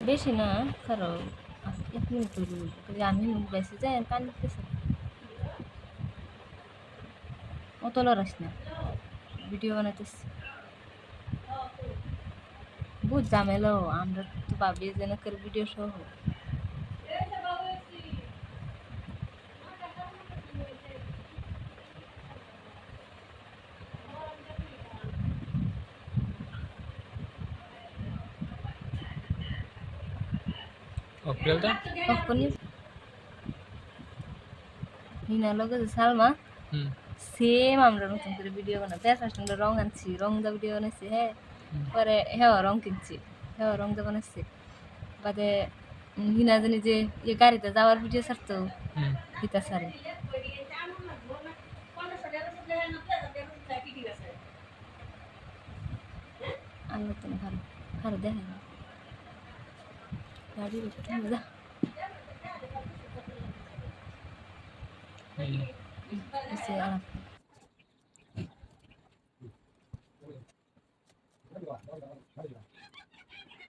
বেশি না, কারণ 1 মিনিট হইল আমি মুখ বেশি যাই পানি দিতেছে অত লড়াস না, ভিডিও বানাইতেছি বহুত ঝামেলা। আমরা তো ভাবি যে না করে ভিডিও সহ কখনই হিনা লগে যে সালমা সেম আমরা নতুন করে ভিডিও বানাই ফার্স্ট আমরা রং আনছি, রং দা ভিডিও বানাইছি। হ্যাঁ, পরে হ্যাঁ রং কিনছি, হ্যাঁ রং দা বানাইছি। বাদে হিনা জানি যে গাড়িতে যাওয়ার ভিডিও ছাড়তো হিতা সারে আল্লাহ তো ভালো ভালো দেখে না গাড়ির একটু মজা